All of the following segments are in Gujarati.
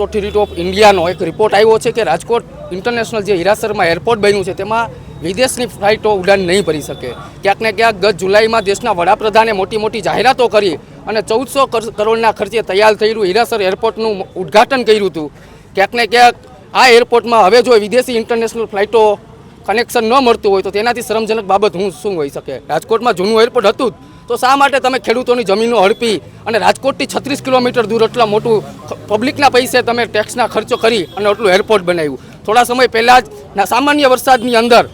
ઓથોરિટી ઓફ ઇન્ડિયાનો એક રિપોર્ટ આવ્યો છે કે રાજકોટ ઇન્ટરનેશનલ જે હીરાસરમાં એરપોર્ટ બન્યું છે તેમાં વિદેશની ફ્લાઇટો ઉડાન નહીં ભરી શકે. ક્યાંક ને ક્યાંક ગત જુલાઈમાં દેશના વડાપ્રધાને મોટી મોટી જાહેરાતો કરી અને 1400 કરોડના ખર્ચે તૈયાર થયેલું હીરાસર એરપોર્ટનું ઉદ્ઘાટન કર્યું હતું. ક્યાંક ને ક્યાંક આ એરપોર્ટમાં હવે જો વિદેશી ઇન્ટરનેશનલ ફ્લાઇટો કનેક્શન ન મળતું હોય તો તેનાથી શરમજનક બાબત શું હોઈ શકે? રાજકોટમાં જૂનું એરપોર્ટ હતું તો શા માટે તમે ખેડૂતોની જમીનો હડપી અને રાજકોટથી 36 કિલોમીટર દૂર એટલા મોટું પબ્લિકના પૈસે તમે ટેક્સના ખર્ચો કરી અને એટલું એરપોર્ટ બનાવ્યું? થોડા સમય પહેલાં જ સામાન્ય વરસાદની અંદર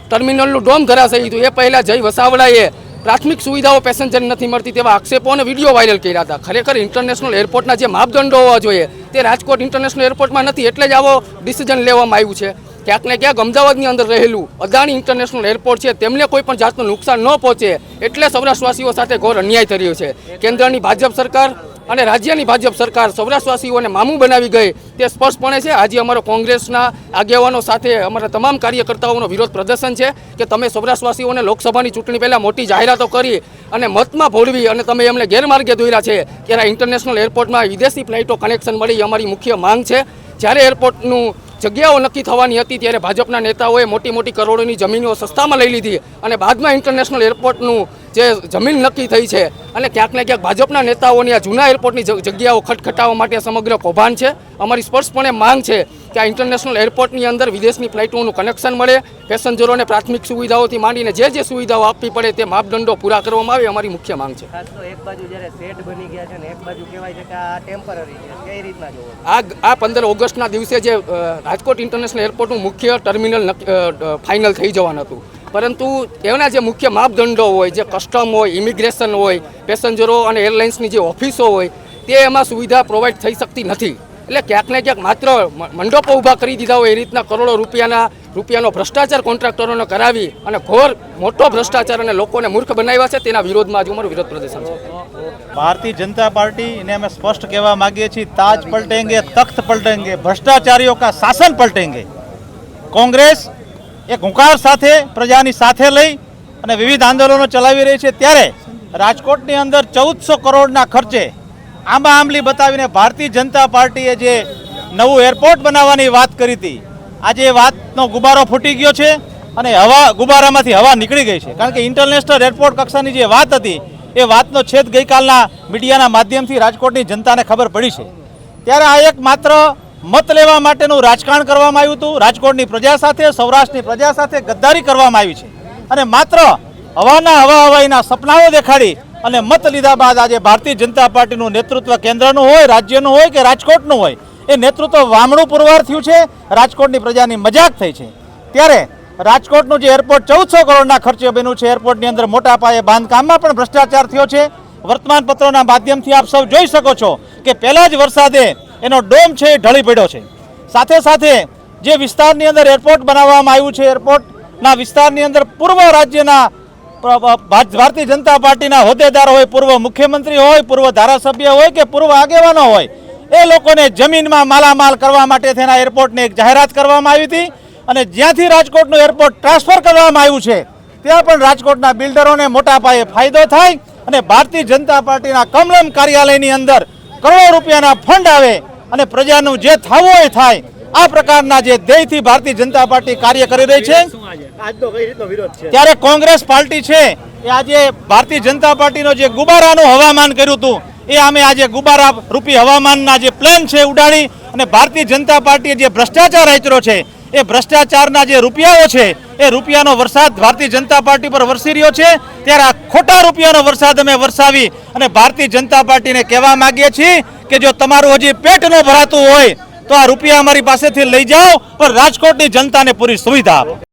ટર્મિનલનું ડોમ ધરાશયી હતું. એ પહેલાં જય વસાવડાએ પ્રાથમિક સુવિધાઓ પેસેન્જર નથી મળતી તેવા આક્ષેપો અને વિડીયો વાયરલ કર્યા હતા. ખરેખર ઇન્ટરનેશનલ એરપોર્ટના જે માપદંડો હોવા જોઈએ તે રાજકોટ ઇન્ટરનેશનલ એરપોર્ટમાં નથી, એટલે જ આવો ડિસિઝન લેવામાં આવ્યું છે. ક્યાંક ને ક્યાંક અમદાવાદની અંદર રહેલું અદાણી ઇન્ટરનેશનલ એરપોર્ટ છે તેમને કોઈ પણ જાતનું નુકસાન ન પહોંચે એટલે સૌરાષ્ટ્રવાસીઓ સાથે ઘોર અન્યાય થઈ રહ્યો છે. કેન્દ્રની ભાજપ સરકાર અને રાજ્યની ભાજપ સરકાર સૌરાષ્ટ્રવાસીઓને મામું બનાવી ગઈ તે સ્પષ્ટપણે છે. આજે અમારો કોંગ્રેસના આગેવાનો સાથે અમારા તમામ કાર્યકર્તાઓનો વિરોધ પ્રદર્શન છે કે તમે સૌરાષ્ટ્રવાસીઓને લોકસભાની ચૂંટણી પહેલાં મોટી જાહેરાતો કરી અને મતમાં ભોળવી અને તમે એમને ગેરમાર્ગે દોર્યા છે. ત્યારે ઇન્ટરનેશનલ એરપોર્ટમાં વિદેશી ફ્લાઇટો કનેક્શન મળી અમારી મુખ્ય માંગ છે. જ્યારે એરપોર્ટનું જગ્યાઓ નક્કી થવાની હતી ત્યારે ભાજપના નેતાઓએ મોટી મોટી કરોડોની જમીનો સસ્તામાં લઈ લીધી અને બાદમાં ઇન્ટરનેશનલ એરપોર્ટનું જે જમીન નક્કી થઈ છે અને ક્યાંક ને ક્યાંક ભાજપના નેતાઓની આ જૂના એરપોર્ટની જગ્યાઓ ખટખટાવવા માટે સમગ્ર કૌભાંડ છે. અમારી સ્પષ્ટપણે માંગ છે કે આ ઇન્ટરનેશનલ એરપોર્ટની અંદર વિદેશની ફ્લાઇટોનું કનેક્શન મળે, પેસેન્જરોને પ્રાથમિક સુવિધાઓથી માંડીને જે સુવિધાઓ આપવી પડે તે માપદંડો પૂરા કરવામાં આવે, અમારી મુખ્ય માંગ છે. એક બાજુ જ્યારે સેટ બની ગયા છે ને એક બાજુ કહેવાય છે કે આ ટેમ્પરરી છે, કઈ રીતના જોવો? આ 15 ઓગસ્ટના દિવસે જે રાજકોટ ઇન્ટરનેશનલ એરપોર્ટનું મુખ્ય ટર્મિનલ ફાઇનલ થઈ જવાનું હતું, પરંતુ એના જે મુખ્ય માપદંડો હોય, જે કસ્ટમ હોય, ઇમિગ્રેશન હોય, પેસેન્જરો અને એરલાઇન્સની જે ઓફિસો હોય તે એમાં સુવિધા પ્રોવાઈડ થઈ શકતી નથી. એટલે ક્યાંક ને ક્યાંક માત્ર મંડપો ઊભા કરી દીધા હોય એ રીતના કરોડો રૂપિયાનો ભ્રષ્ટાચાર કોન્ટ્રાક્ટરોને કરાવી અને ઘોર મોટો ભ્રષ્ટાચાર અને લોકોને મૂર્ખ બનાવ્યા છે. તેના વિરોધમાં આજે અમારું વિરોધ પ્રદર્શન છે. ભારતીય જનતા પાર્ટી ને અમે સ્પષ્ટ કહેવા માંગીએ છીએ, તાજ પલટેંગે, તખ્ત પલટેંગે, ભ્રષ્ટાચારીઓ કા શાસન પલટેંગે. કોંગ્રેસ એક હુંકાર સાથે પ્રજાની સાથે લઈ અને વિવિધ આંદોલનો ચલાવી રહી છે. ત્યારે રાજકોટની અંદર 1400 કરોડના ખર્ચે આંબા આંબલી બતાવીને ભારતીય જનતા પાર્ટીએ જે નવું એરપોર્ટ બનાવવાની વાત કરી હતી, આજે એ વાતનો ગુબારો ફૂટી ગયો છે અને ગુબારામાંથી હવા નીકળી ગઈ છે. કારણ કે ઇન્ટરનેશનલ એરપોર્ટ કક્ષાની જે વાત હતી એ વાતનો છેદ ગઈકાલના મીડિયાના માધ્યમથી રાજકોટની જનતાને ખબર પડી છે. ત્યારે આ એક માત્ર મત લેવા માટેનું રાજકારણ કરવામાં આવ્યું હતું. રાજકોટની પ્રજા સાથે, સૌરાષ્ટ્રની પ્રજા સાથે ગદ્દારી કરવામાં આવી છે અને માત્ર હવાઈના સપનાઓ દેખાડી અને મત લીધા બાદ આજે ભારતીય જનતા પાર્ટીનું નેતૃત્વ કેન્દ્રનું હોય, રાજ્યનું હોય કે રાજકોટનું હોય, એ નેતૃત્વ વામણું પુરવાર થયું છે. રાજકોટની પ્રજાની મજાક થઈ છે. ત્યારે રાજકોટનું જે એરપોર્ટ 1400 કરોડના ખર્ચે બન્યું છે, એરપોર્ટની અંદર મોટા પાયે બાંધકામમાં પણ ભ્રષ્ટાચાર થયો છે. વર્તમાન પત્રોના માધ્યમથી આપ સૌ જોઈ શકો છો કે પહેલા જ વરસાદે એનો ડોમ છે એ ઢળી પડ્યો છે. સાથે સાથે જે વિસ્તારની અંદર એરપોર્ટ બનાવવામાં આવ્યું છે, એરપોર્ટના વિસ્તારની અંદર પૂર્વ રાજ્યના ભારતીય જનતા પાર્ટીના હોદ્દેદાર હોય, પૂર્વ મુખ્યમંત્રી હોય, પૂર્વ ધારાસભ્ય હોય કે પૂર્વ આગેવાનો હોય, એ લોકોને જમીનમાં માલામાલ કરવા માટે તેના એરપોર્ટને એક જાહેરાત કરવામાં આવી હતી અને જ્યાંથી રાજકોટનું એરપોર્ટ ટ્રાન્સફર કરવામાં આવ્યું છે ત્યાં પણ રાજકોટના બિલ્ડરોને મોટા પાયે ફાયદો થાય અને ભારતીય જનતા પાર્ટીના કમલમ કાર્યાલયની અંદર કરોડો રૂપિયાના ફંડ આવે અને પ્રજાનું જે થવું હોય થાય. આ પ્રકારના જે ધ્યેયથી ભારતીય જનતા પાર્ટી કાર્ય કરી રહી છે. ત્યારે કોંગ્રેસ પાર્ટી છે એ આજે ભારતીય જનતા પાર્ટીનો જે ગુબારાનું હવામાન કર્યું હતું એ અમે આજે ગુબારા રૂપી હવામાનના જે પ્લેન છે ઉડાડી અને ભારતીય જનતા પાર્ટીએ જે ભ્રષ્ટાચાર આચર્યો છે એ ભ્રષ્ટાચારના જે રૂપિયાઓ છે એ રૂપિયાનો વરસાદ ભારતીય જનતા પાર્ટી પર વરસી રહ્યો છે. ત્યારે આ ખોટા રૂપિયાનો વરસાદ અમે વરસાવી અને ભારતીય જનતા પાર્ટીને કહેવા માંગીએ છીએ કે જો તમારું હજી પેટ ન ભરાતું હોય તો આ રૂપિયા અમારી પાસેથી લઈ જાઓ પણ રાજકોટની જનતાને પૂરી સુવિધા આપો.